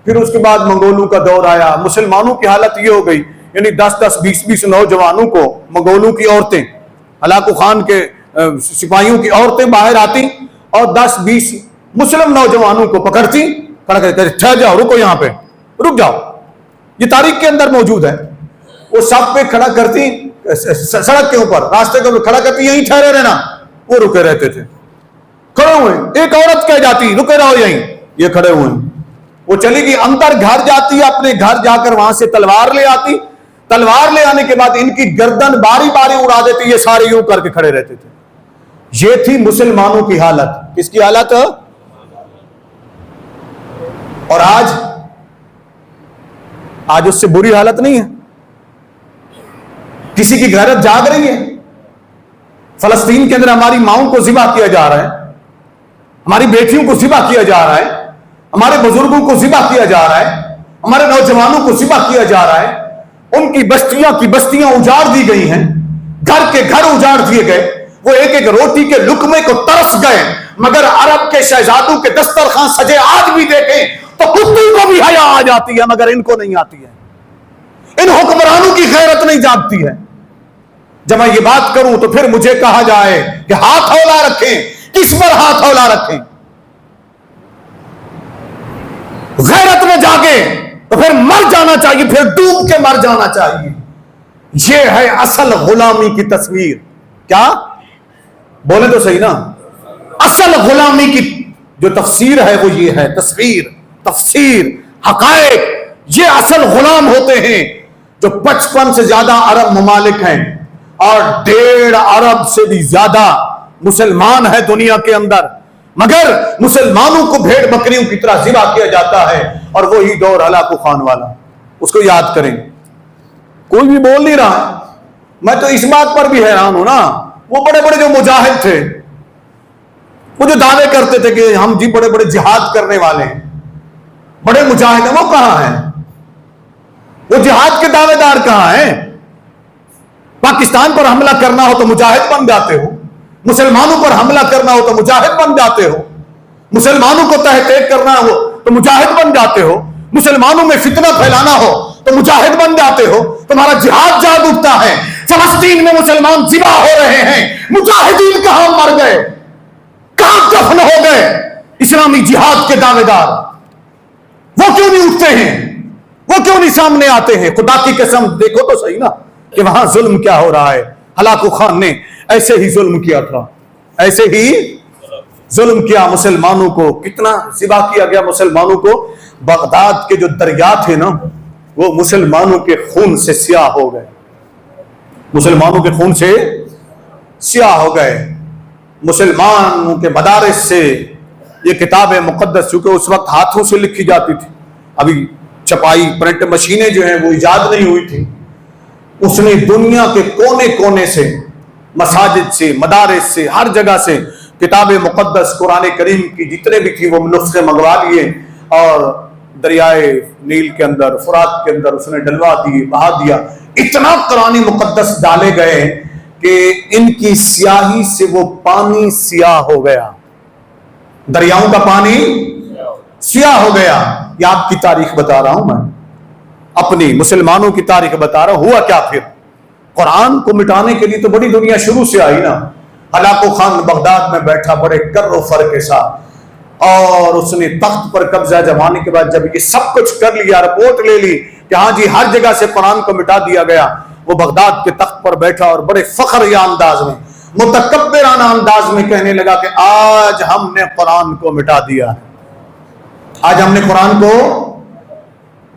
پھر اس کے بعد منگولوں کا دور آیا. مسلمانوں کی حالت یہ ہو گئی، یعنی 10-10 20-20 نوجوانوں کو منگولوں کی عورتیں، ہلاکو خان کے سپاہیوں کی عورتیں باہر آتی اور 10-20 مسلم نوجوانوں کو پکڑتی، ٹھہر جاؤ، رکو، یہاں پہ رک جاؤ. یہ تاریخ کے اندر موجود ہے. وہ سب پہ کھڑا کرتی، سڑک کے اوپر، راستے کے اوپر کھڑا کرتی، یہیں ٹھہرے رہنا. وہ رکے رہتے تھے، کھڑے ہوئے. ایک عورت کہہ جاتی رکے رہو یہیں، یہ کھڑے ہوئے. وہ چلی گئی اندر، گھر جاتی، اپنے گھر جا کر وہاں سے تلوار لے آتی. تلوار لے آنے کے بعد ان کی گردن باری باری اڑا دیتی، یہ سارے یوں کر کے کھڑے رہتے تھے. یہ تھی مسلمانوں کی حالت. کس کی حالت؟ اور آج اس سے بری حالت نہیں ہے. کسی کی غیرت جاگ رہی ہے. فلسطین کے اندر ہماری ماؤں کو ذبح کیا جا رہا ہے، ہماری بیٹیوں کو ذبح کیا جا رہا ہے، ہمارے بزرگوں کو ذبح کیا جا رہا ہے، ہمارے نوجوانوں کو ذبح کیا جا رہا ہے. ان کی بستیاں اجاڑ دی گئی ہیں، گھر کے گھر اجاڑ دیے گئے. وہ ایک ایک روٹی کے لقمے کو ترس گئے. مگر عرب کے شہزادوں کے دسترخوان سجے آج بھی دیکھیں تو کتے کو بھی حیا آ جاتی ہے، مگر ان کو نہیں آتی ہے. ان حکمرانوں کی غیرت نہیں جاگتی ہے. جب میں یہ بات کروں تو پھر مجھے کہا جائے کہ ہاتھ ہولا رکھیں. کس پر ہاتھ ہولا رکھیں؟ غیرت میں جاگے تو پھر مر جانا چاہیے، پھر ڈوب کے مر جانا چاہیے. یہ ہے اصل غلامی کی تصویر. کیا بولے تو صحیح نا؟ اصل غلامی کی جو تفسیر ہے وہ یہ ہے. تصویر، تفسیر، حقائق. یہ اصل غلام ہوتے ہیں جو 55 سے زیادہ عرب ممالک ہیں اور 1.5 ارب سے بھی زیادہ مسلمان ہے دنیا کے اندر، مگر مسلمانوں کو بھیڑ بکریوں کی طرح ذبح کیا جاتا ہے. اور وہی دور ہلاکو خان والا، اس کو یاد کریں. کوئی بھی بول نہیں رہا. میں تو اس بات پر بھی حیران ہوں نا، وہ بڑے بڑے جو مجاہد تھے، وہ جو دعوے کرتے تھے کہ ہم جی بڑے بڑے جہاد کرنے والے ہیں، بڑے مجاہد ہیں، وہ کہاں ہیں؟ وہ جہاد کے دعوے دار کہاں ہیں؟ پاکستان پر حملہ کرنا ہو تو مجاہد بن جاتے ہو، مسلمانوں پر حملہ کرنا ہو تو مجاہد بن جاتے ہو، مسلمانوں کو تحقیق کرنا ہو تو مجاہد بن جاتے ہو، مسلمانوں میں فتنہ پھیلانا ہو تو مجاہد بن جاتے ہو. تمہارا جہاد جاگ اٹھتا ہے. فلسطین میں مسلمان ذبح ہو رہے ہیں، مجاہدین کہاں مر گئے، کہاں دفن ہو گئے؟ اسلامی جہاد کے دعوے دار وہ کیوں نہیں اٹھتے ہیں؟ وہ کیوں نہیں سامنے آتے ہیں؟ خدا کی قسم دیکھو تو صحیح نا کہ وہاں ظلم کیا ہو رہا ہے. ہلاکو خان نے ایسے ہی ظلم کیا تھا، ایسے ہی ظلم کیا. مسلمانوں کو کتنا ذبح کیا گیا مسلمانوں کو. بغداد کے جو دریا تھے نا، وہ مسلمانوں کے خون سے سیاہ ہو گئے. مسلمانوں کے خون سے سیاہ ہو گئے. مسلمانوں کے مدارس سے یہ کتاب مقدس، چونکہ اس وقت ہاتھوں سے لکھی جاتی تھی، ابھی چھپائی پرنٹ مشینیں جو ہیں وہ ایجاد نہیں ہوئی تھی، اس نے دنیا کے کونے کونے سے، مساجد سے، مدارس سے، ہر جگہ سے کتاب مقدس قرآن کریم کی جتنے بھی تھی وہ نسخے منگوا لیے اور دریائے نیل کے اندر، فرات کے اندر اس نے ڈلوا دیے، بہا دیا. اتنا قرآن مقدس ڈالے گئے کہ ان کی سیاہی سے وہ پانی سیاہ ہو گیا، دریاؤں کا پانی سیاہ ہو گیا. یہ آپ کی تاریخ بتا رہا ہوں، میں اپنی مسلمانوں کی تاریخ بتا رہا ہوں. ہوا کیا پھر؟ قرآن کو مٹانے کے لیے تو بڑی دنیا شروع سے آئی نا. ہلاکو خان بغداد میں بیٹھا بڑے کر و فر کے ساتھ، اور اس نے تخت پر قبضہ جمانے کے بعد جب یہ سب کچھ کر لیا، رپورٹ لے لی کہ ہاں جی ہر جگہ سے قرآن کو مٹا دیا گیا، وہ بغداد کے تخت پر بیٹھا اور بڑے فخر یا انداز میں، متکبرانہ انداز میں کہنے لگا کہ آج ہم نے قرآن کو مٹا دیا ہے. آج ہم نے قرآن کو،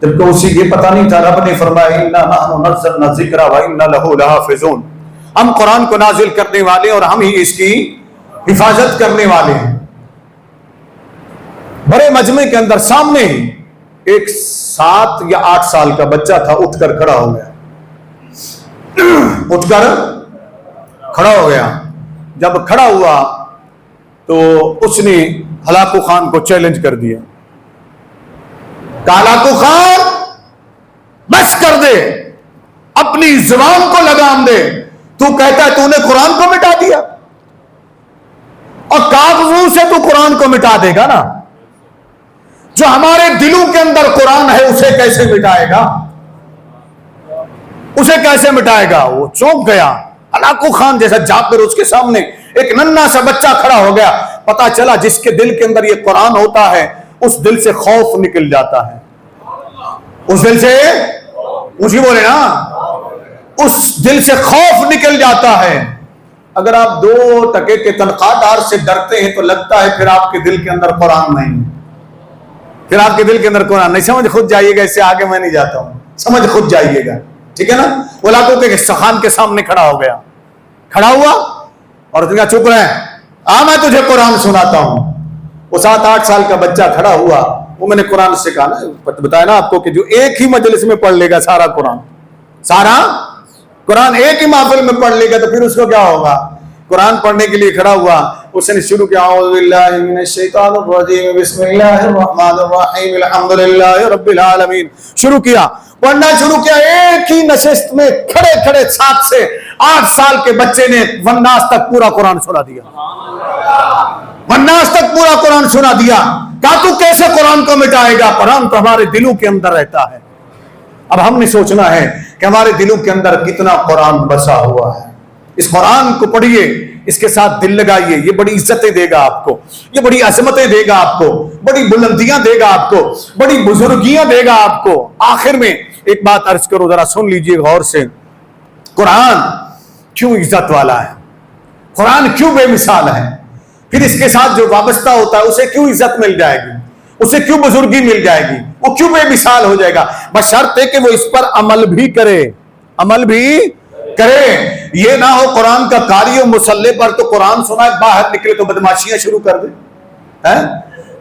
جبکہ اسے یہ پتہ نہیں تھا. رب نے فرمایا اِنَّا نَحْنُ نَزَّلْنَا الذِّکْرَ وَإِنَّا لَهُ لَحَافِظُونَ. ہم قرآن کو نازل کرنے والے اور ہم ہی اس کی حفاظت کرنے والے ہیں. بڑے مجمع کے اندر سامنے ہی ایک 7 یا 8 سال کا بچہ تھا، اٹھ کر کھڑا ہو گیا. اٹھ کر کھڑا ہو گیا. جب کھڑا ہوا تو اس نے ہلاکو خان کو چیلنج کر دیا. ہلاکو خان بس کر دے، اپنی زبان کو لگام دے. تو کہتا ہے تو نے قرآن کو مٹا دیا، اور کاغذوں سے تو قرآن کو مٹا دے گا نا. جو ہمارے دلوں کے اندر قرآن ہے اسے کیسے مٹائے گا؟ اسے کیسے مٹائے گا؟ وہ چونک گیا. ہلاکو خان جیسا جابر اس کے سامنے ایک ننھا سا بچہ کھڑا ہو گیا. پتا چلا جس کے دل کے اندر یہ قرآن ہوتا ہے اس دل سے خوف نکل جاتا ہے. اس دل سے اونچی بولے نا، اس دل سے خوف نکل جاتا ہے. اگر آپ 2 ٹکے کے تنخواہ دار سے ڈرتے ہیں تو لگتا ہے پھر آپ کے دل کے اندر قرآن نہیں، پھر آپ کے دل کے اندر قرآن نہیں. سمجھ خود جائیے گا، اس سے آگے میں نہیں جاتا ہوں، سمجھ خود جائیے گا، ٹھیک ہے نا. اولادوں کے خان کے سامنے کھڑا ہو گیا، کھڑا ہوا اور اس نے کہا چپ رہے، میں تجھے قرآن سناتا ہوں. وہ 7-8 سال کا بچہ کھڑا ہوا، وہ میں نے قرآن سے کہا نا، بتایا نا آپ کو کہ جو ایک ہی مجلس میں پڑھ لے گا سارا قرآن ایک ہی محفل میں پڑھ لے گا تو پھر اس کو کیا ہوگا. قرآن پڑھنے کے لیے کھڑا ہوا، اس نے شروع کیا اعوذ باللہ من الشیطان الرجیم بسم اللہ الرحمن الرحیم الحمدللہ رب العالمین، شروع کیا پڑھنا شروع کیا. ایک ہی نشست میں کھڑے کھڑے 7 سے 8 سال کے بچے نے والناس تک پورا قرآن سنا دیا، والناس تک پورا قرآن سنا دیا. کہا تو کیسے قرآن کو مٹائے گا؟ قرآن تو ہمارے دلوں کے اندر رہتا ہے. اب ہم نے سوچنا ہے کہ ہمارے دلوں کے اندر کتنا قرآن بسا ہوا ہے. اس قرآن کو پڑھیے، اس کے ساتھ دل لگائیے، یہ بڑی عزتیں دے گا آپ کو، یہ بڑی عظمتیں دے گا آپ کو، بڑی بلندیاں دے گا آپ کو، بڑی بزرگیاں دے گا آپ کو. آخر میں ایک بات عرض کرو، ذرا سن لیجئے غور سے. قرآن کیوں عزت والا ہے؟ قرآن کیوں بے مثال ہے؟ پھر اس کے ساتھ جو وابستہ ہوتا ہے اسے کیوں عزت مل جائے گی، اسے کیوں بزرگی مل جائے گی، وہ کیوں بے مثال ہو جائے گا؟ بشرطے کہ وہ اس پر عمل بھی کرے. یہ نہ ہو قرآن کا قاری و مصلی پر تو قرآن سنائے، باہر نکلے تو بدماشیاں شروع کر دے،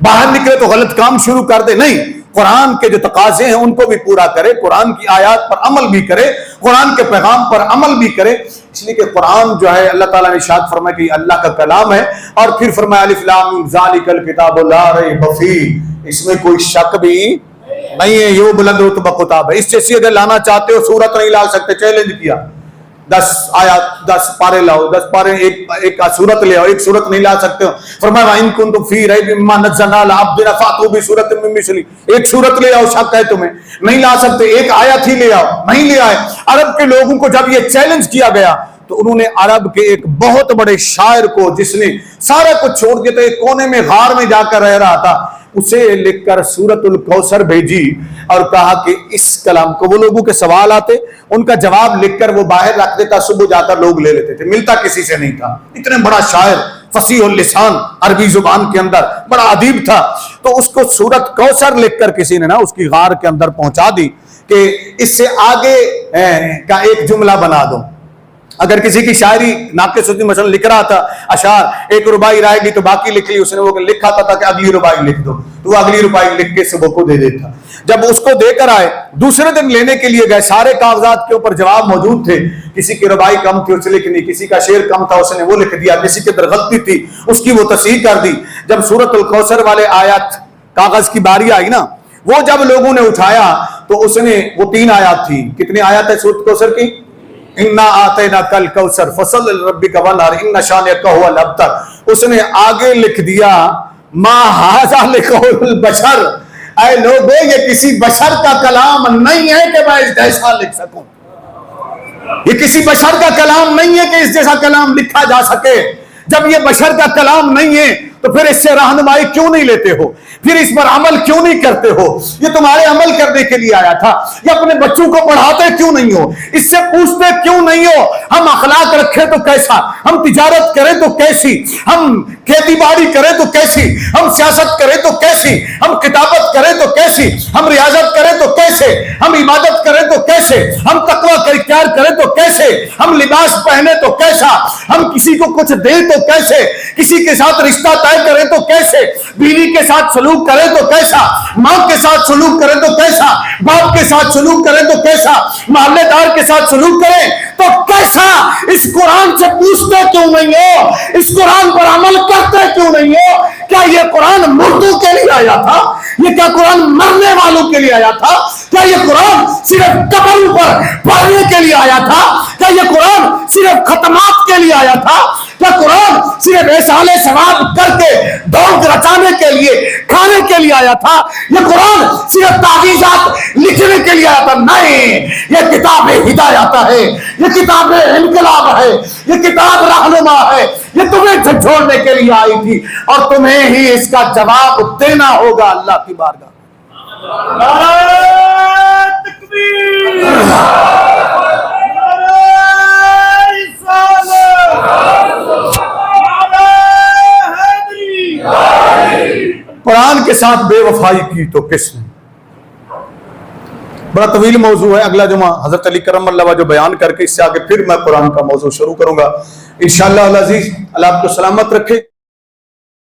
باہر نکلے تو غلط کام شروع کر دے. نہیں، قرآن کے جو تقاضے ہیں ان کو بھی پورا کرے، قرآن کی آیات پر عمل بھی کرے، قرآن کے پیغام پر عمل بھی کرے. اس لیے کہ قرآن جو ہے اللہ تعالیٰ نے ارشاد فرمایا کہ اللہ کا کلام ہے، اور پھر فرمایا الف لام میم ذالک الکتاب لا ریب فیہ، اس میں کوئی شک بھی نہیں ہے، یہ وہ بلند رتبہ کتاب ہے. اس جیسی اگر لانا چاہتے ہو سورت نہیں لا سکتے، چیلنج کیا، 10 آیات 10 پارے لاؤ، 10 پارے ایک سورت لے آؤ، ایک سورت نہیں لا سکتے ہو. فرمایا وَإِن كُنتُمْ فِي رَيْبٍ مِّمَّا نَزَّلْنَا عَلَىٰ عَبْدِنَا فَأْتُوا بِسُورَةٍ مِّن مِّثْلِهِ، ایک سورت لے آؤ، شک ہے تمہیں نہیں لا سکتے، ایک آیت ہی لے آؤ، نہیں لے آئے. عرب کے لوگوں کو جب یہ چیلنج کیا گیا تو انہوں نے عرب کے ایک بہت بڑے شاعر کو، جس نے سارا کچھ چھوڑ دیا تھا، ایک کونے میں غار میں جا کر رہ رہا تھا، اسے لکھ کر سورۃ الکوثر بھیجی اور کہا کہ اس کلام کو، وہ لوگوں کے سوال آتے ان کا جواب لکھ کر وہ باہر رکھ دیتا، صبح جا کر لوگ لے لیتے تھے، ملتا کسی سے نہیں تھا. اتنے بڑا شاعر، فصیح اللسان، عربی زبان کے اندر بڑا ادیب تھا. تو اس کو سورۃ کوثر لکھ کر کسی نے اس کی غار کے اندر پہنچا دی کہ اس سے آگے کا ایک جملہ بنا دو. اگر کسی کی شاعری ناقص ہوتی، مثلا لکھ رہا تھا اشعار، 1 رباعی رائے گی تو باقی لکھ لی، اس نے وہ لکھا تھا کہ اگلی رباعی لکھ دو، تو وہ اگلی رباعی لکھ کے صبح کو دے دیتا. جب اس کو دے کر آئے، دوسرے دن لینے کے لیے گئے، سارے کاغذات کے اوپر جواب موجود تھے. کسی کی رباعی کم تھی، اس نے لکھ دی، کسی کا شعر کم تھا، اس نے وہ لکھ دیا، کسی کے اندر غلطی تھی، اس کی وہ تصحیح کر دی. جب سورۃ الکوثر والے آیات کاغذ کی باری آئی نا، وہ جب لوگوں نے اٹھایا تو اس نے، وہ 3 آیات تھی. کتنی آیات ہے سورۃ الکوثر کی؟ اِنَّا آتَيْنَاكَ الْكَوْثَرَ فَصَلِّ لِرَبِّكَ وَانْحَرْ إِنَّ شَانِئَكَ هُوَ الْأَبْتَرُ. اس نے آگے لکھ دیا مَا هَٰذَا لِقَوْلُ الْبَشَرِ، اے لوگو یہ کسی بشر کا کلام نہیں ہے کہ میں اس جیسا لکھ سکوں، یہ کسی بشر کا کلام نہیں ہے کہ اس جیسا کلام لکھا جا سکے. جب یہ بشر کا کلام نہیں ہے تو پھر اس سے رہنمائی کیوں نہیں لیتے ہو، پھر اس پر عمل کیوں نہیں کرتے ہو؟ یہ تمہارے عمل کرنے کے لیے آیا تھا. یہ اپنے بچوں کو پڑھاتے کیوں نہیں ہو؟ اس سے پوچھتے کیوں نہیں ہو؟ ہم اخلاق رکھیں تو کیسا، ہم تجارت کریں تو کیسی، ہم کھیتی باڑی کریں تو کیسی، ہم سیاست کریں تو کیسی، ہم کتابت کریں تو کیسی، ہم ریاضت کریں تو کیسے، ہم عبادت کریں تو کیسے، ہم تقوی کا اختیار کریں تو کیسے، ہم لباس پہنے تو کیسا، ہم کسی کو کچھ دیں تو کیسے، کسی کے ساتھ رشتہ طے کریں تو کیسے، بیوی کے ساتھ سلوک کریں تو کیسا، ماں کے ساتھ سلوک کریں تو کیسا، باپ کے ساتھ سلوک کریں تو کیسا، محلے دار کے ساتھ سلوک کریں تو کیسا. اس قرآن سے پوچھتے کیوں نہیں ہو؟ اس قرآن پر عمل کرتے کیوں نہیں ہو؟ کیا یہ قرآن مردوں کے لیے آیا تھا؟ یہ کیا قرآن مرنے والوں کے لیے آیا تھا؟ کیا یہ قرآن صرف قبر پر پڑھنے کے لیے آیا تھا؟ کیا یہ قرآن صرف ختمات کے لیے آیا تھا؟ کیا قرآن صرف احسان ثواب کر کے دوڑ رچانے کے لیے، کھانے کے لیے آیا تھا؟ یہ قرآن صرف تعویذات لکھنے کے لیے آیا تھا؟ نہیں، یہ کتاب ہدایت ہے، یہ کتاب انقلاب ہے، یہ کتاب رہنما ہے. یہ تمہیں جھنجھوڑنے کے لیے آئی تھی اور تمہیں ہی اس کا جواب دینا ہوگا اللہ کی بارگاہ. نعرہ تکبیر، نعرہ رسالت. کے ساتھ بے وفائی کی تو کس نے. بڑا طویل موضوع ہے، اگلا جمعہ حضرت علی کرم اللہ وجہ بیان کر کے اس سے آگے پھر میں قرآن کا موضوع شروع کروں گا انشاءاللہ العزیز. اللہ آپ کو سلامت رکھے.